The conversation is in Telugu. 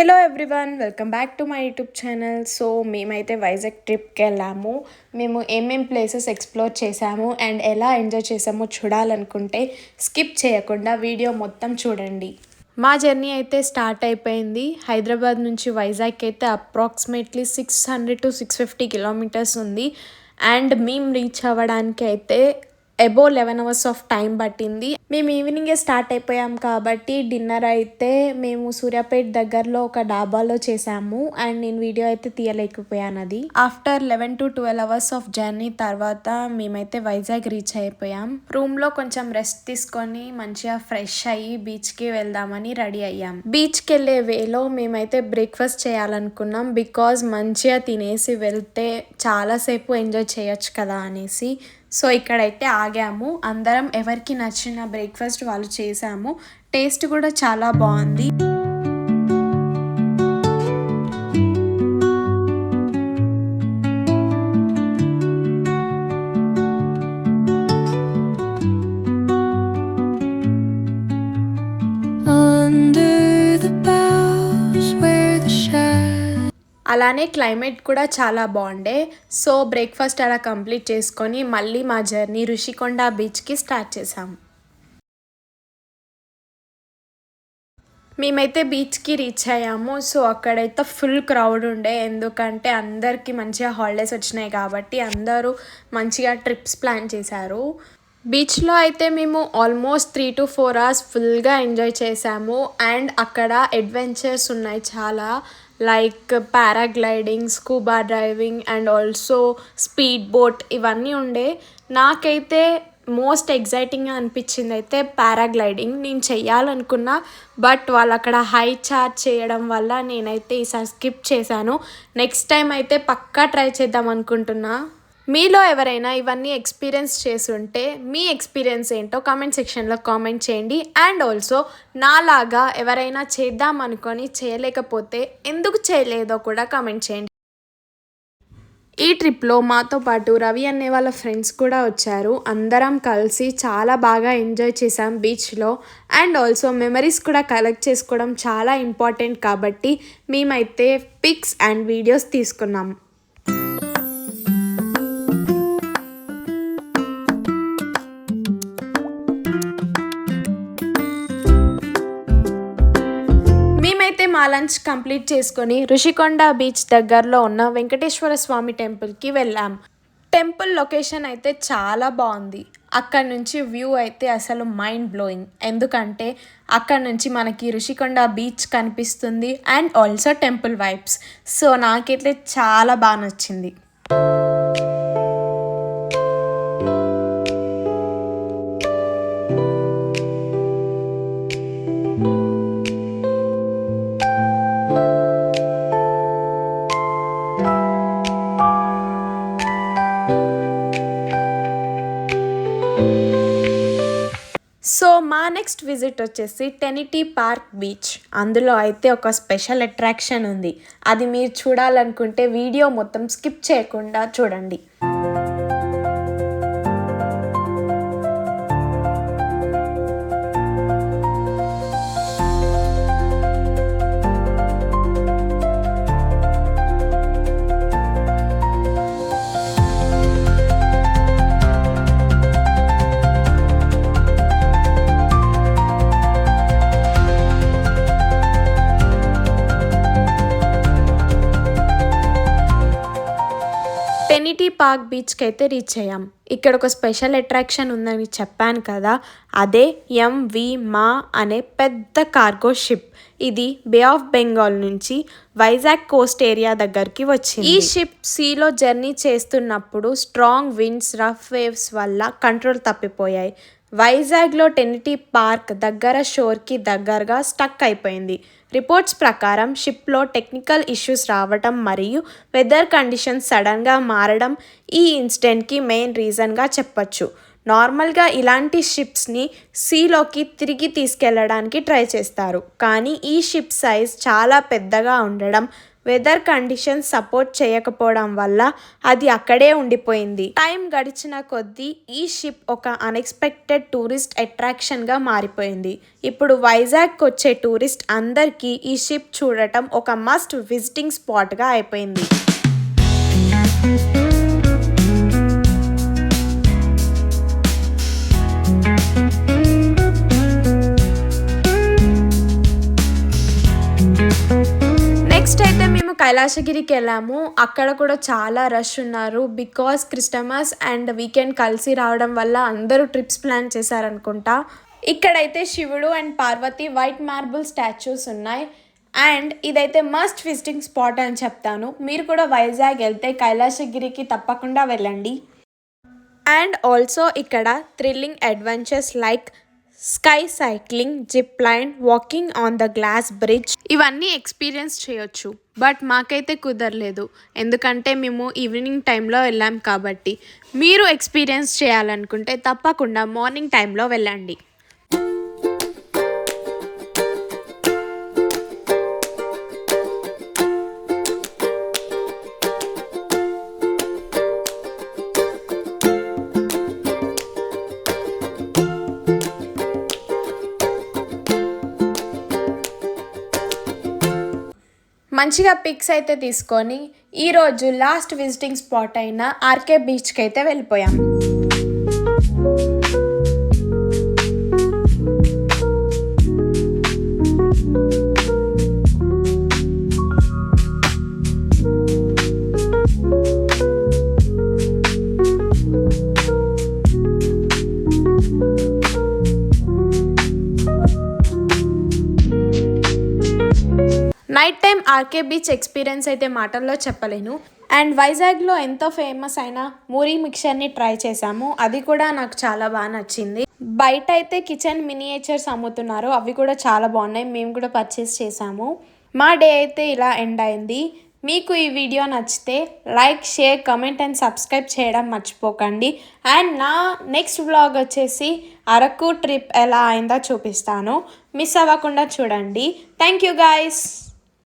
Hello everyone, welcome back to my YouTube channel. So మేమైతే వైజాగ్ ట్రిప్కి వెళ్ళాము. మేము ఏమేం ప్లేసెస్ ఎక్స్ప్లోర్ చేసాము అండ్ ఎలా ఎంజాయ్ చేసామో చూడాలనుకుంటే స్కిప్ చేయకుండా వీడియో మొత్తం చూడండి. మా జర్నీ అయితే స్టార్ట్ అయిపోయింది. హైదరాబాద్ నుంచి వైజాగ్ అయితే అప్రాక్సిమేట్లీ 600 to 650 కిలోమీటర్స్ ఉంది. అండ్ మేము రీచ్ అవ్వడానికి అయితే అబోవ్ 11 hours ఆఫ్ టైం పట్టింది. మేము ఈవినింగే స్టార్ట్ అయిపోయాం కాబట్టి డిన్నర్ అయితే మేము సూర్యాపేట దగ్గరలో ఒక డాబాలో చేసాము. అండ్ నేను వీడియో అయితే తీయలేకపోయాను. అది after 11 to 12 hours of journey తర్వాత మేమైతే వైజాగ్ రీచ్ అయిపోయాం. రూమ్లో కొంచెం రెస్ట్ తీసుకొని మంచిగా ఫ్రెష్ అయ్యి బీచ్కి వెళ్దామని రెడీ అయ్యాం. బీచ్కి వెళ్ళే వేలో మేమైతే బ్రేక్ఫాస్ట్ చేయాలనుకున్నాం. బికాజ్ మంచిగా తినేసి వెళ్తే చాలాసేపు ఎంజాయ్ చేయొచ్చు కదా అనేసి. సో ఇక్కడైతే ఆగాము. అందరం ఎవరికి నచ్చిన బ్రేక్ఫాస్ట్ వాళ్ళు చేసాము. టేస్ట్ కూడా చాలా బాగుంది. అలానే క్లైమేట్ కూడా చాలా బాగుండే. సో బ్రేక్ఫాస్ట్ అలా కంప్లీట్ చేసుకొని మళ్ళీ మా జర్నీ ఋషికొండ బీచ్కి స్టార్ట్ చేసాము. మేమైతే బీచ్కి రీచ్ అయ్యాము. సో అక్కడైతే ఫుల్ క్రౌడ్ ఉండే. ఎందుకంటే అందరికీ మంచిగా హాలిడేస్ వచ్చినాయి కాబట్టి అందరూ మంచిగా ట్రిప్స్ ప్లాన్ చేశారు. బీచ్లో అయితే మేము ఆల్మోస్ట్ 3 to 4 hours ఫుల్గా ఎంజాయ్ చేసాము. అండ్ అక్కడ అడ్వెంచర్స్ ఉన్నాయి చాలా, like paragliding, scuba driving and also speed boat ఇవన్నీ ఉండే. నాకైతే మోస్ట్ ఎగ్జైటింగ్గా అనిపించింది అయితే పారాగ్లైడింగ్. నేను చెయ్యాలనుకున్నా బట్ వాళ్ళు అక్కడ హై చార్జ్ చేయడం వల్ల నేనైతే ఈసారి స్కిప్ చేశాను. నెక్స్ట్ టైం అయితే పక్కా ట్రై చేద్దాం అనుకుంటున్నా. మీలో ఎవరైనా ఇవన్నీ ఎక్స్పీరియన్స్ చేసుంటే మీ ఎక్స్పీరియన్స్ ఏంటో కామెంట్ సెక్షన్లో కామెంట్ చేయండి. అండ్ ఆల్సో నాలాగా ఎవరైనా చేద్దాం అనుకొని చేయలేకపోతే ఎందుకు చేయలేదో కూడా కామెంట్ చేయండి. ఈ ట్రిప్లో మాతో పాటు రవి అనే వాళ్ళ ఫ్రెండ్స్ కూడా వచ్చారు. అందరం కలిసి చాలా బాగా ఎంజాయ్ చేసాం బీచ్లో. అండ్ ఆల్సో మెమరీస్ కూడా కలెక్ట్ చేసుకోవడం చాలా ఇంపార్టెంట్ కాబట్టి మేమైతే పిక్స్ అండ్ వీడియోస్ తీసుకున్నాం. మేమైతే మా లంచ్ కంప్లీట్ చేసుకొని ఋషికొండ బీచ్ దగ్గరలో ఉన్న వెంకటేశ్వర స్వామి టెంపుల్కి వెళ్ళాం. టెంపుల్ లొకేషన్ అయితే చాలా బాగుంది. అక్కడ నుంచి వ్యూ అయితే అసలు మైండ్ బ్లోయింగ్. ఎందుకంటే అక్కడ నుంచి మనకి ఋషికొండ బీచ్ కనిపిస్తుంది and also temple vibes. So నాకైతే చాలా బాగా నచ్చింది. సో మా నెక్స్ట్ విజిట్ వచ్చేసి టెనిటీ పార్క్ బీచ్. అందులో అయితే ఒక స్పెషల్ అట్రాక్షన్ ఉంది. అది మీరు చూడాలనుకుంటే వీడియో మొత్తం స్కిప్ చేయకుండా చూడండి. టెనిటీ పార్క్ బీచ్కి అయితే రీచ్ అయ్యాం. ఇక్కడ ఒక స్పెషల్ అట్రాక్షన్ ఉందని చెప్పాను కదా, అదే ఎంవి మా అనే పెద్ద కార్గో షిప్. ఇది బే ఆఫ్ బెంగాల్ నుంచి వైజాగ్ కోస్ట్ ఏరియా దగ్గరికి వచ్చింది. ఈ షిప్ సీలో జర్నీ చేస్తున్నప్పుడు స్ట్రాంగ్ విండ్స్, రఫ్ వేవ్స్ వల్ల కంట్రోల్ తప్పిపోయాయి. వైజాగ్లో టెనిటీ పార్క్ దగ్గర షోర్కి దగ్గరగా స్టక్ అయిపోయింది. రిపోర్ట్స్ ప్రకారం షిప్లో టెక్నికల్ ఇష్యూస్ రావడం మరియు వెదర్ కండిషన్స్ సడన్గా మారడం ఈ ఇన్సిడెంట్కి మెయిన్ రీజన్గా చెప్పొచ్చు. నార్మల్గా ఇలాంటి షిప్స్ని సీలోకి తిరిగి తీసుకెళ్లడానికి ట్రై చేస్తారు. కానీ ఈ షిప్ సైజ్ చాలా పెద్దగా ఉండడం వెదర్ కండిషన్స్ సపోర్ట్ చేయకపోవడం వల్ల అది అక్కడే ఉండిపోయింది. టైం గడిచిన కొద్దీ ఈ షిప్ ఒక అన్ఎక్స్పెక్టెడ్ టూరిస్ట్ అట్రాక్షన్గా మారిపోయింది. ఇప్పుడు వైజాగ్కి వచ్చే టూరిస్ట్ అందరికీ ఈ షిప్ చూడటం ఒక మస్ట్ విజిటింగ్ స్పాట్గా అయిపోయింది. నెక్స్ట్ అయితే మేము కైలాసగిరికి వెళ్ళాము. అక్కడ కూడా చాలా రష్ ఉన్నారు. బికాస్ క్రిస్టమస్ అండ్ వీకెండ్ కలిసి రావడం వల్ల అందరూ ట్రిప్స్ ప్లాన్ చేశారనుకుంటా. ఇక్కడైతే శివుడు and Parvati white marble statues ఉన్నాయి. అండ్ ఇదైతే మస్ట్ విజిటింగ్ స్పాట్ అని చెప్తాను. మీరు కూడా వైజాగ్ వెళ్తే కైలాసగిరికి తప్పకుండా వెళ్ళండి. అండ్ ఆల్సో ఇక్కడ thrilling adventures like sky cycling, zip line, walking on the glass bridge ఇవన్నీ ఎక్స్పీరియన్స్ చేయొచ్చు. బట్ మాకైతే కుదరలేదు, ఎందుకంటే మేము ఈవినింగ్ టైంలో వెళ్ళాం కాబట్టి. మీరు ఎక్స్పీరియన్స్ చేయాలనుకుంటే తప్పకుండా మార్నింగ్ టైంలో వెళ్ళండి. మంచిగా పిక్స్ అయితే తీసుకొని ఈరోజు లాస్ట్ విజిటింగ్ స్పాట్ అయిన ఆర్కే బీచ్కి అయితే వెళ్ళిపోయాం. Night time RK beach experience అయితే మాటల్లో చెప్పలేను. అండ్ వైజాగ్లో ఎంతో ఫేమస్ అయిన మూరీ మిక్చర్ని ట్రై చేసాము. అది కూడా నాకు చాలా బాగా నచ్చింది. బయట అయితే కిచెన్ మినియేచర్స్ అమ్ముతున్నారు, అవి కూడా చాలా బాగున్నాయి. మేము కూడా పర్చేస్ చేసాము. మా డే అయితే ఇలా ఎండ్ అయింది. మీకు ఈ వీడియో నచ్చితే like, share, comment and subscribe చేయడం మర్చిపోకండి. అండ్ నా నెక్స్ట్ వ్లాగ్ వచ్చేసి అరకు ట్రిప్ ఎలా అయిందో చూపిస్తాను. మిస్ అవ్వకుండా చూడండి. Thank you guys.